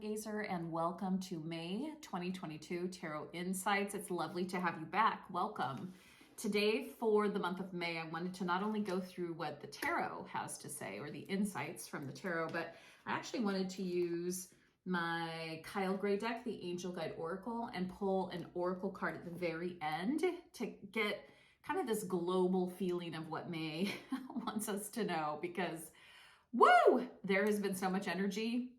Stargazer, and welcome to May 2022 Tarot Insights. It's lovely to have you back. Welcome. Today, for the month of May, I wanted to not only go through what the tarot has to say, or the insights from the tarot, but I actually wanted to use my Kyle Gray deck, the Angel Guide Oracle, and pull an oracle card at the very end to get kind of this global feeling of what May wants us to know, because woo! There has been so much energy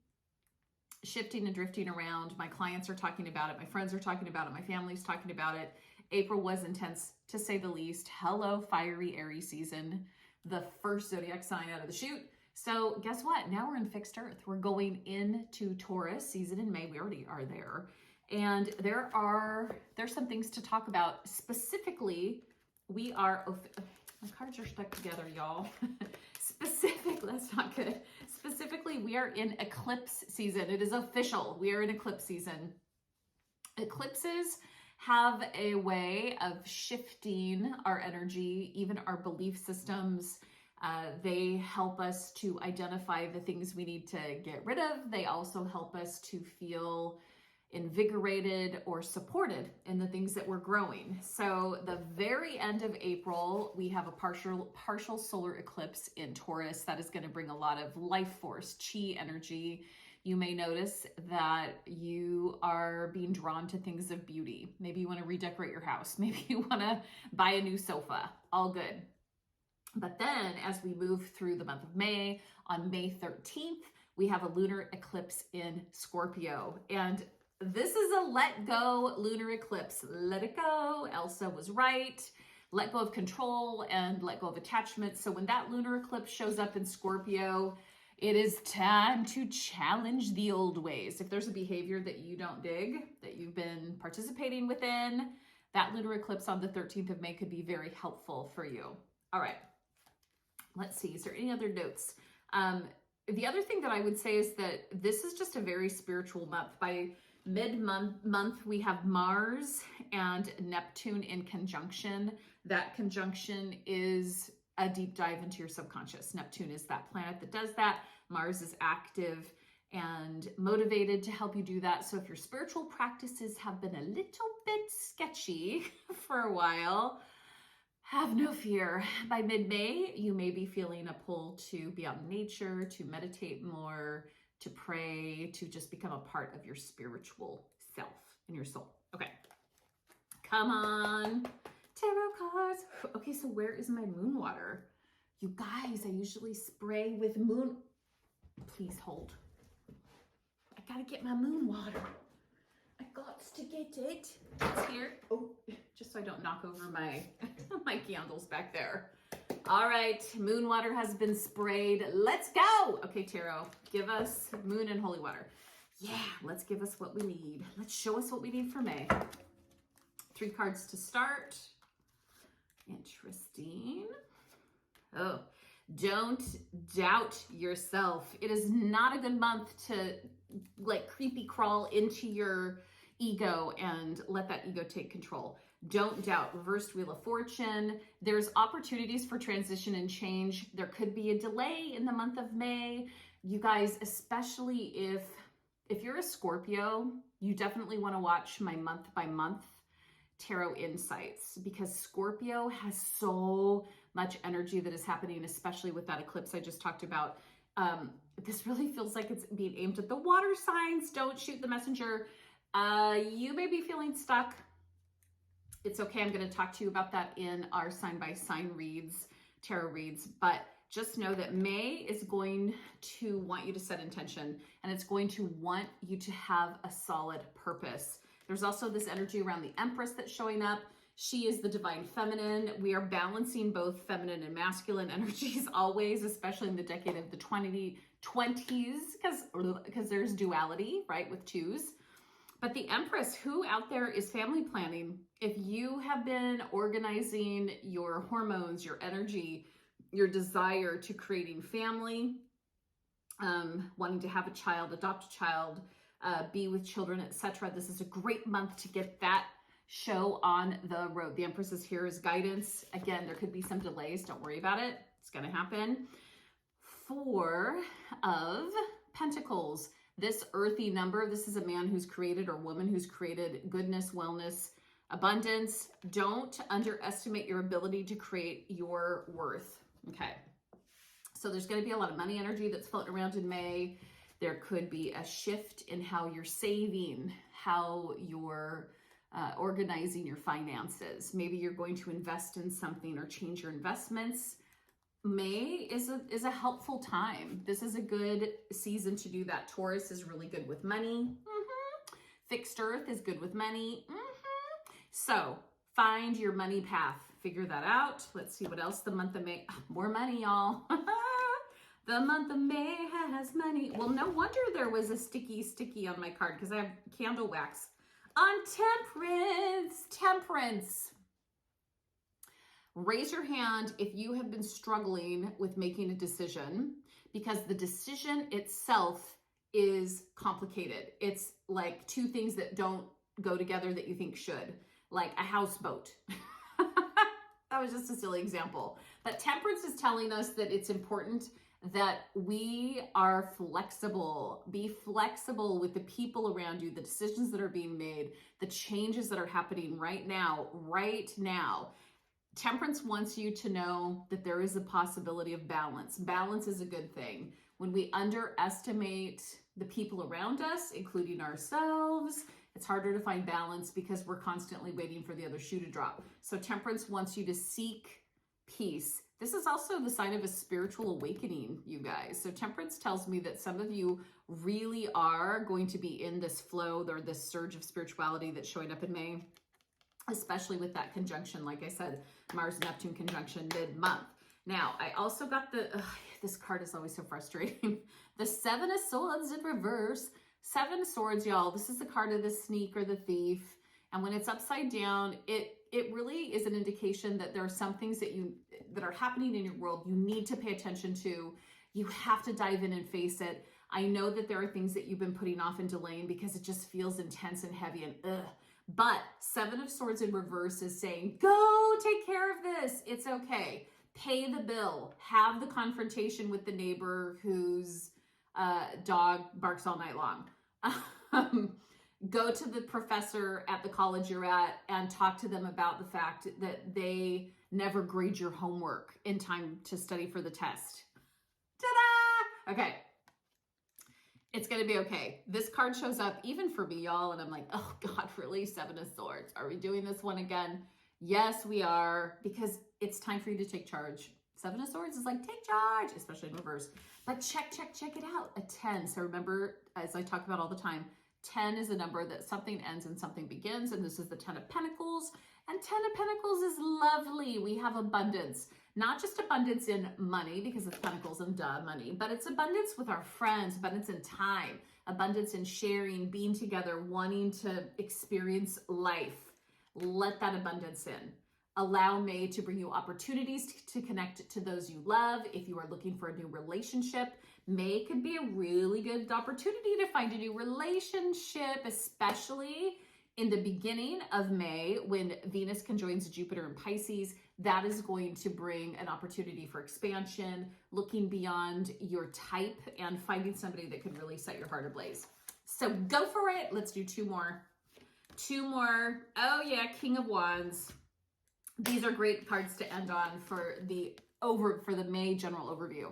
shifting and drifting around. My clients are talking about it. My friends are talking about it. My family's talking about it. April was intense, to say the least. Hello, fiery Aries season, the first zodiac sign out of the chute. So guess what? Now we're in fixed earth. We're going into Taurus season in May. We already are there. And there's some things to talk about. Specifically, my cards are stuck together, y'all. That's not good. Specifically, we are in eclipse season. It is official. We are in eclipse season. Eclipses have a way of shifting our energy, even our belief systems. They help us to identify the things we need to get rid of. They also help us to feel invigorated or supported in the things that we're growing. So the very end of April, we have a partial solar eclipse in Taurus that is going to bring a lot of life force, chi energy. You may notice that you are being drawn to things of beauty. Maybe you want to redecorate your house. Maybe you want to buy a new sofa. All good. But then as we move through the month of May, on May 13th, we have a lunar eclipse in Scorpio. And this is a let go lunar eclipse. Let it go. Elsa was right. Let go of control and let go of attachment. So when that lunar eclipse shows up in Scorpio, it is time to challenge the old ways. If there's a behavior that you don't dig, that you've been participating within, that lunar eclipse on the 13th of May could be very helpful for you. All right. Let's see. Is there any other notes? The other thing that I would say is that this is just a very spiritual month. By mid-month, we have Mars and Neptune in conjunction. That conjunction is a deep dive into your subconscious. Neptune is that planet that does that. Mars is active and motivated to help you do that. So if your spiritual practices have been a little bit sketchy for a while, have no fear. By mid-May, you may be feeling a pull to be out in nature, to meditate more, to pray, to just become a part of your spiritual self and your soul. Okay, come on, tarot cards. Okay, so where is my moon water? You guys, I usually spray with moon. Please hold. I gotta get my moon water. I got to get it. It's here. Oh, just so I don't knock over my my candles back there. All right, moon water has been sprayed. Let's go. Okay, tarot, give us moon and holy water. Yeah, let's give us what we need. Let's show us what we need for May. 3 cards to start. Interesting. Oh, don't doubt yourself. It is not a good month to like creepy crawl into your ego and let that ego take control. Don't doubt. Reversed Wheel of Fortune. There's opportunities for transition and change. There could be a delay in the month of May. You guys, especially if you're a Scorpio, you definitely want to watch my month by month tarot insights, because Scorpio has so much energy that is happening, especially with that eclipse I just talked about. This really feels like it's being aimed at the water signs. Don't shoot the messenger. You may be feeling stuck. It's okay. I'm going to talk to you about that in our sign by sign reads, tarot reads, but just know that May is going to want you to set intention, and it's going to want you to have a solid purpose. There's also this energy around the Empress that's showing up. She is the divine feminine. We are balancing both feminine and masculine energies always, especially in the decade of the 2020s, because there's duality, right, with twos. But the Empress, who out there is family planning, if you have been organizing your hormones, your energy, your desire to creating family, wanting to have a child, adopt a child, be with children, etc., this is a great month to get that show on the road. The Empress is here as guidance. Again, there could be some delays. Don't worry about it. It's going to happen. 4 of Pentacles. This earthy number, this is a man who's created or woman who's created goodness, wellness, abundance. Don't underestimate your ability to create your worth. Okay. So there's going to be a lot of money energy that's floating around in May. There could be a shift in how you're saving, how you're organizing your finances. Maybe you're going to invest in something or change your investments. May is a helpful time. This is a good season to do that. Taurus is really good with money. Fixed earth is good with money. So find your money path. Figure that out. Let's see what else the month of May. More money, y'all. The month of May has money. Well, no wonder there was a sticky on my card because I have candle wax on temperance. Temperance. Raise your hand if you have been struggling with making a decision, because the decision itself is complicated. It's like two things that don't go together that you think should, like a houseboat. That was just a silly example. But temperance is telling us that it's important that we are flexible. Be flexible with the people around you, the decisions that are being made, the changes that are happening right now, Temperance wants you to know that there is a possibility of balance. Balance is a good thing. When we underestimate the people around us, including ourselves, it's harder to find balance because we're constantly waiting for the other shoe to drop. So temperance wants you to seek peace. This is also the sign of a spiritual awakening, you guys. So temperance tells me that some of you really are going to be in this flow or this surge of spirituality that's showing up in May, especially with that conjunction, like I said, Mars-Neptune conjunction mid-month. Now, I also got this card is always so frustrating. The Seven of Swords in reverse. Seven of Swords, y'all. This is the card of the sneak or the thief. And when it's upside down, it really is an indication that there are some things that are happening in your world you need to pay attention to. You have to dive in and face it. I know that there are things that you've been putting off and delaying because it just feels intense and heavy and ugh. But Seven of Swords in reverse is saying, go take care of this. It's okay. Pay the bill. Have the confrontation with the neighbor whose dog barks all night long. Go to the professor at the college you're at and talk to them about the fact that they never grade your homework in time to study for the test. Ta-da! Okay. It's going to be okay. This card shows up even for me, y'all, and I'm like, oh God, really? Seven of Swords. Are we doing this one again? Yes, we are, because it's time for you to take charge. Seven of Swords is like, take charge, especially in reverse. But check it out. A 10. So remember, as I talk about all the time, 10 is a number that something ends and something begins, and this is the 10 of Pentacles. And 10 of Pentacles is lovely. We have abundance. Not just abundance in money, because it's Pentacles and money, but it's abundance with our friends, abundance in time, abundance in sharing, being together, wanting to experience life. Let that abundance in. Allow May to bring you opportunities to connect to those you love. If you are looking for a new relationship, May could be a really good opportunity to find a new relationship, especially in the beginning of May when Venus conjoins Jupiter in Pisces. That is going to bring an opportunity for expansion, looking beyond your type and finding somebody that could really set your heart ablaze. So go for it. Let's do two more. Oh yeah, King of Wands. These are great cards to end on for the May general overview.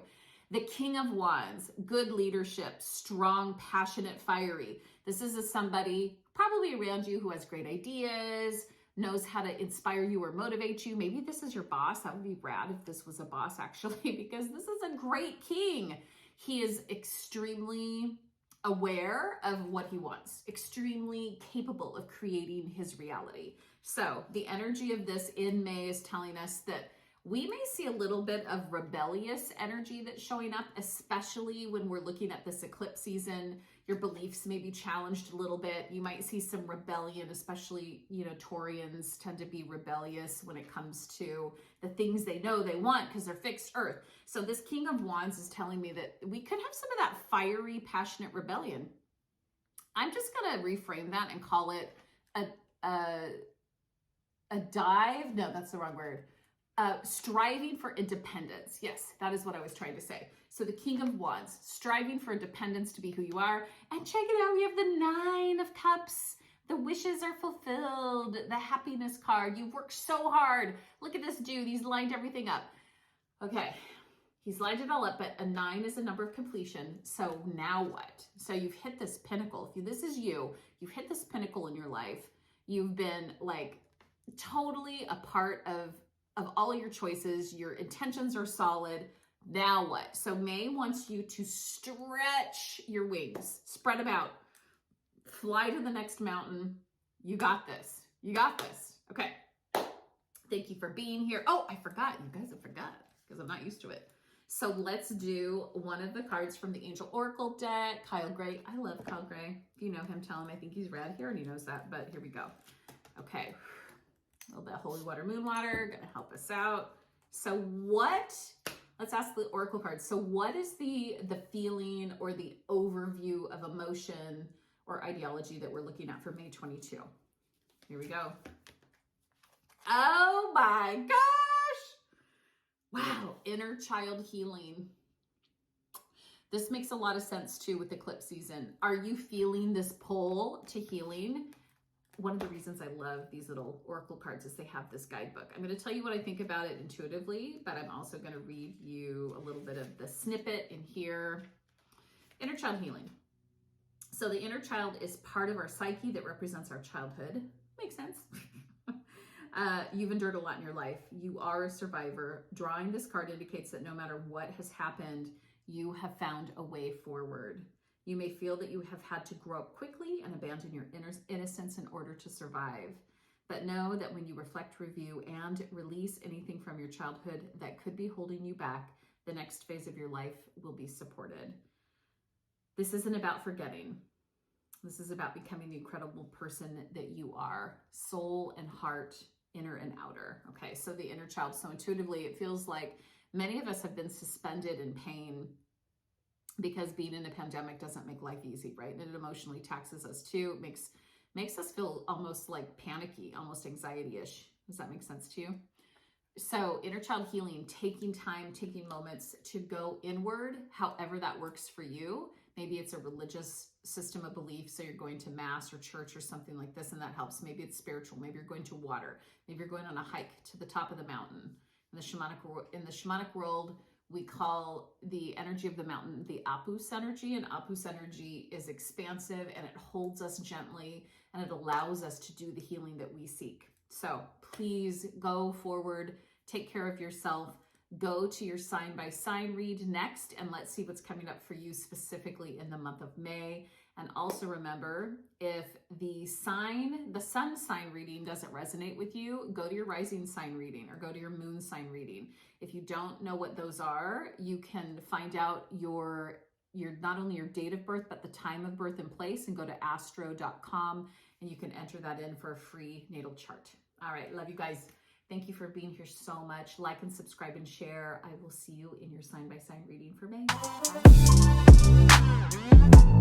The King of Wands, good leadership, strong, passionate, fiery. This is somebody probably around you who has great ideas, knows how to inspire you or motivate you. Maybe this is your boss. That would be rad if this was a boss, actually, because this is a great king. He is extremely aware of what he wants, extremely capable of creating his reality. So the energy of this in May is telling us that we may see a little bit of rebellious energy that's showing up, especially when we're looking at this eclipse season. Your beliefs may be challenged a little bit. You might see some rebellion, especially, Taurians tend to be rebellious when it comes to the things they know they want because they're fixed earth. So this King of Wands is telling me that we could have some of that fiery, passionate rebellion. I'm just going to reframe that and call it a dive. No, that's the wrong word. Striving for independence. Yes, that is what I was trying to say. So the King of Wands, striving for independence to be who you are. And check it out, we have the Nine of Cups. The wishes are fulfilled. The happiness card. You've worked so hard. Look at this dude. He's lined everything up. Okay. He's lined it all up, but a 9 is a number of completion. So now what? So you've hit this pinnacle. If this is you, you've hit this pinnacle in your life. You've been like totally a part of all of your choices. Your intentions are solid. Now what? So May wants you to stretch your wings, spread them out, fly to the next mountain. You got this. You got this. Okay. Thank you for being here. Oh, I forgot. You guys have forgot because I'm not used to it. So let's do one of the cards from the Angel Oracle deck. Kyle Gray. I love Kyle Gray. If you know him, tell him I think he's red. He already knows that, but here we go. Okay. A little bit of Holy Water, Moon Water. Going to help us out. So what, let's ask the Oracle cards. So what is the feeling or the overview of emotion or ideology that we're looking at for May 22? Here we go. Oh my gosh. Wow, inner child healing. This makes a lot of sense too with eclipse season. Are you feeling this pull to healing? One of the reasons I love these little oracle cards is they have this guidebook. I'm going to tell you what I think about it intuitively, but I'm also going to read you a little bit of the snippet in here. Inner child healing. So the inner child is part of our psyche that represents our childhood. Makes sense. You've endured a lot in your life. You are a survivor. Drawing this card indicates that no matter what has happened, you have found a way forward. You may feel that you have had to grow up quickly and abandon your innocence in order to survive. But know that when you reflect, review, and release anything from your childhood that could be holding you back, the next phase of your life will be supported. This isn't about forgetting. This is about becoming the incredible person that you are, soul and heart, inner and outer. Okay, so the inner child. So intuitively, it feels like many of us have been suspended in pain because being in a pandemic doesn't make life easy, right? And it emotionally taxes us too. It makes us feel almost like panicky, almost anxiety-ish. Does that make sense to you? So inner child healing, taking time, taking moments to go inward, however that works for you. Maybe it's a religious system of belief, so you're going to mass or church or something like this, and that helps. Maybe it's spiritual. Maybe you're going to water. Maybe you're going on a hike to the top of the mountain. In the shamanic world, we call the energy of the mountain the Apus energy, and Apus energy is expansive, and it holds us gently, and it allows us to do the healing that we seek. So please go forward, take care of yourself. Go to your sign by sign read next, and let's see what's coming up for you specifically in the month of May. And also remember, if the sun sign reading doesn't resonate with you, go to your rising sign reading or go to your moon sign reading. If you don't know what those are, you can find out your not only your date of birth, but the time of birth and place, and go to astro.com and you can enter that in for a free natal chart. All right, love you guys. Thank you for being here so much. Like and subscribe and share. I will see you in your sign by sign reading for May. Bye.